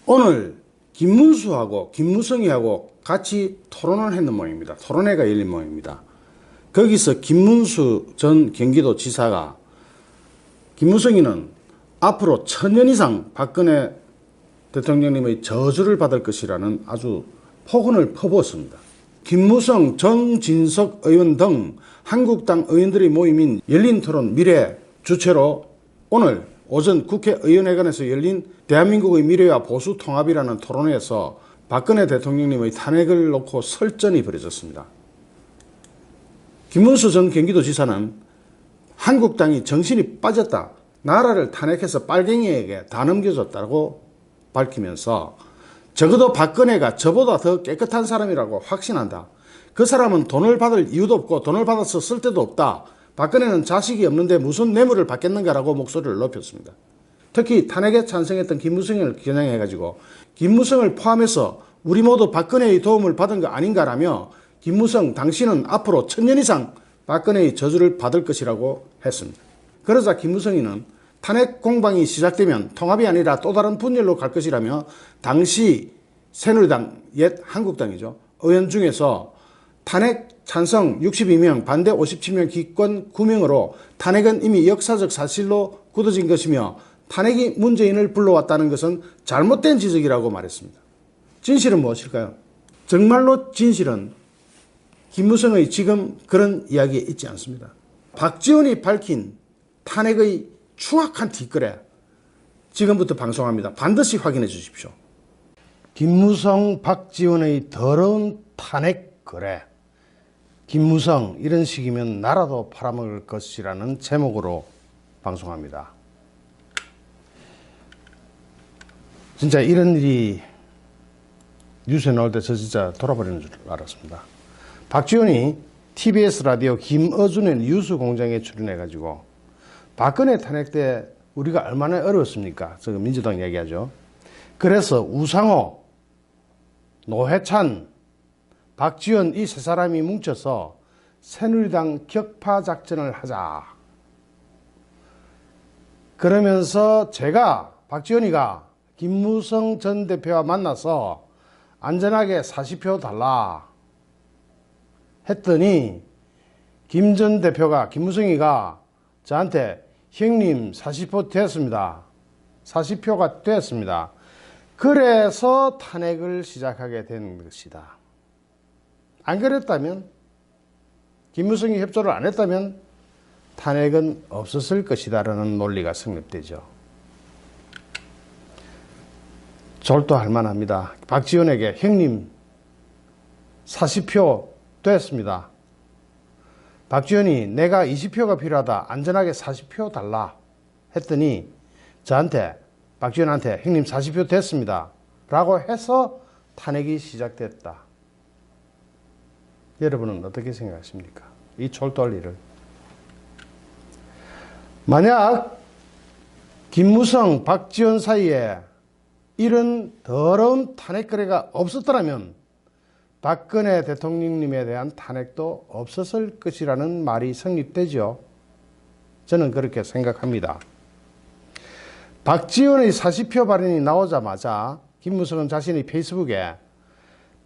오늘 김문수하고 김무성이하고 같이 토론을 했는 모양입니다. 토론회가 열린 모양입니다. 거기서 김문수 전 경기도지사가 김무성이는 앞으로 1000년 이상 박근혜 대통령님의 저주를 받을 것이라는 아주 폭언을 퍼부었습니다. 김무성, 정진석 의원 등 한국당 의원들의 모임인 열린토론 미래 주최로 오늘 오전 국회의원회관에서 열린 대한민국의 미래와 보수 통합이라는 토론회에서 박근혜 대통령님의 탄핵을 놓고 설전이 벌어졌습니다. 김문수 전 경기도지사는 한국당이 정신이 빠졌다, 나라를 탄핵해서 빨갱이에게 다 넘겨줬다고 밝히면서 적어도 박근혜가 저보다 더 깨끗한 사람이라고 확신한다. 그 사람은 돈을 받을 이유도 없고 돈을 받아서 쓸 데도 없다. 박근혜는 자식이 없는데 무슨 뇌물을 받겠는가라고 목소리를 높였습니다. 특히 탄핵에 찬성했던 김무성을 겨냥해가지고 김무성을 포함해서 우리 모두 박근혜의 도움을 받은 거 아닌가라며 김무성 당신은 앞으로 1000년 이상 박근혜의 저주를 받을 것이라고 했습니다. 그러자 김무성이는 탄핵 공방이 시작되면 통합이 아니라 또 다른 분열로 갈 것이라며 당시 새누리당, 옛 한국당이죠, 의원 중에서 탄핵 찬성 62명, 반대 57명, 기권 9명으로 탄핵은 이미 역사적 사실로 굳어진 것이며 탄핵이 문재인을 불러왔다는 것은 잘못된 지적이라고 말했습니다. 진실은 무엇일까요? 정말로 진실은 김무성의 지금 그런 이야기에 있지 않습니다. 박지원이 밝힌 탄핵의 추악한 뒷거래 지금부터 방송합니다. 반드시 확인해 주십시오. 김무성, 박지원의 더러운 탄핵 거래. 김무성 이런 식이면 나라도 팔아먹을 것이라는 제목으로 방송합니다. 진짜 이런 일이 뉴스에 나올 때 저 진짜 돌아버리는 줄 알았습니다. 박지원이 TBS 라디오 김어준의 뉴스공장에 출연해가지고 박근혜 탄핵 때 우리가 얼마나 어려웠습니까? 저 민주당 얘기하죠. 그래서 우상호, 노회찬, 박지원 이 세 사람이 뭉쳐서 새누리당 격파 작전을 하자. 그러면서 제가 박지원이가 김무성 전 대표와 만나서 안전하게 40표 달라 했더니 김 전 대표가, 김무성이가 저한테 형님 40표 됐습니다. 40표가 됐습니다. 그래서 탄핵을 시작하게 된 것이다. 안 그랬다면, 김무성이 협조를 안 했다면 탄핵은 없었을 것이다라는 논리가 성립되죠. 졸도할 만합니다. 박지원에게 형님 40표 됐습니다. 박지원이 내가 20표가 필요하다. 안전하게 40표 달라 했더니 저한테, 박지원한테 형님 40표 됐습니다. 라고 해서 탄핵이 시작됐다. 여러분은 어떻게 생각하십니까? 이 졸도할 일을. 만약 김무성, 박지원 사이에 이런 더러운 탄핵 거래가 없었더라면 박근혜 대통령님에 대한 탄핵도 없었을 것이라는 말이 성립되죠. 저는 그렇게 생각합니다. 박지원의 40표 발언이 나오자마자 김무성은 자신의 페이스북에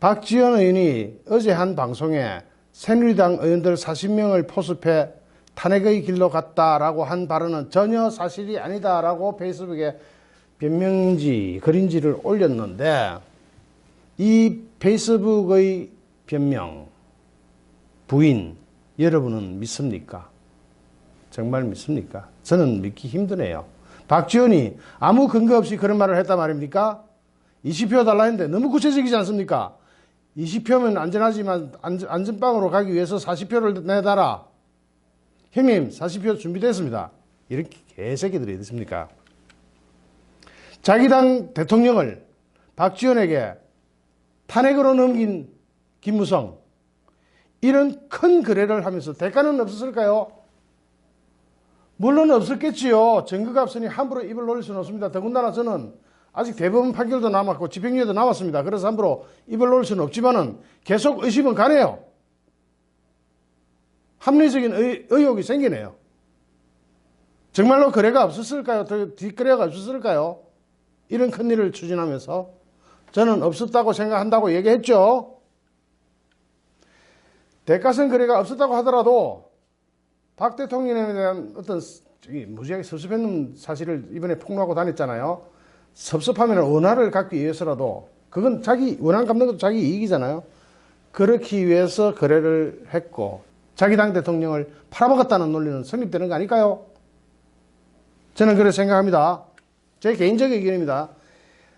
박지원 의원이 어제 한 방송에 새누리당 의원들 40명을 포섭해 탄핵의 길로 갔다라고 한 발언은 전혀 사실이 아니다라고 페이스북에 변명인지 글인지를 올렸는데, 이 페이스북의 변명, 부인, 여러분은 믿습니까? 정말 믿습니까? 저는 믿기 힘드네요. 박지원이 아무 근거 없이 그런 말을 했단 말입니까? 20표 달라 했는데 너무 구체적이지 않습니까? 20표면 안전하지만 안전빵으로 가기 위해서 40표를 내달아. 형님 40표 준비됐습니다. 이렇게 개새끼들이 어디 있습니까? 자기 당 대통령을 박지원에게 탄핵으로 넘긴 김무성, 이런 큰 거래를 하면서 대가는 없었을까요? 물론 없었겠지요. 증거가 없으니 함부로 입을 놀릴 수는 없습니다. 더군다나 저는 아직 대법원 판결도 남았고 집행유예도 남았습니다. 그래서 함부로 입을 놀릴 수는 없지만은 계속 의심은 가네요. 합리적인 의혹이 생기네요. 정말로 거래가 없었을까요? 뒷거래가 없었을까요? 이런 큰일을 추진하면서 저는 없었다고 생각한다고 얘기했죠. 대가성 거래가 없었다고 하더라도 박 대통령에 대한 어떤 무지하게 섭섭했는 사실을 이번에 폭로하고 다녔잖아요. 섭섭하면 원화를 갖기 위해서라도 그건 자기 원한 갚는 것도 자기 이익이잖아요. 그렇기 위해서 거래를 했고 자기 당 대통령을 팔아먹었다는 논리는 성립되는 거 아닐까요? 저는 그렇게 생각합니다. 제 개인적 의견입니다.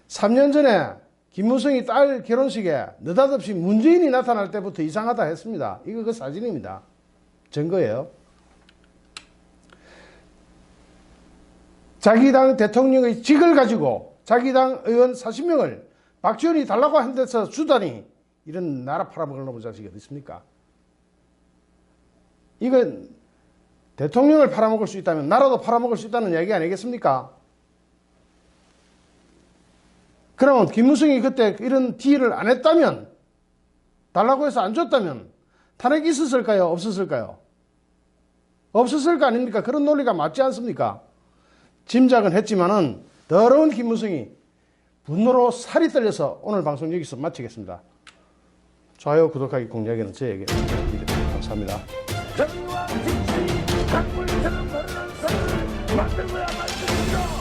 3년 전에 김무성이 딸 결혼식에 느닷없이 문재인이 나타날 때부터 이상하다 했습니다. 이거 그 사진입니다. 증거예요. 자기 당 대통령의 직을 가지고 자기 당 의원 40명을 박지원이 달라고 한 데서 주다니 이런 나라 팔아먹을 놈의 자식이 어디 있습니까? 이건 대통령을 팔아먹을 수 있다면 나라도 팔아먹을 수 있다는 이야기 아니겠습니까? 그러면 김무성이 그때 이런 딜을 안 했다면 달라고 해서 안 줬다면 탄핵이 있었을까요? 없었을까요? 없었을 거 아닙니까? 그런 논리가 맞지 않습니까? 짐작은 했지만은 더러운 김무성이 분노로 살이 떨려서 오늘 방송 여기서 마치겠습니다. 좋아요, 구독하기, 공유하기는 저에게 감사합니다. 정의와 진실이 강물처럼 흐르는 선을 만들어야 만듭니다.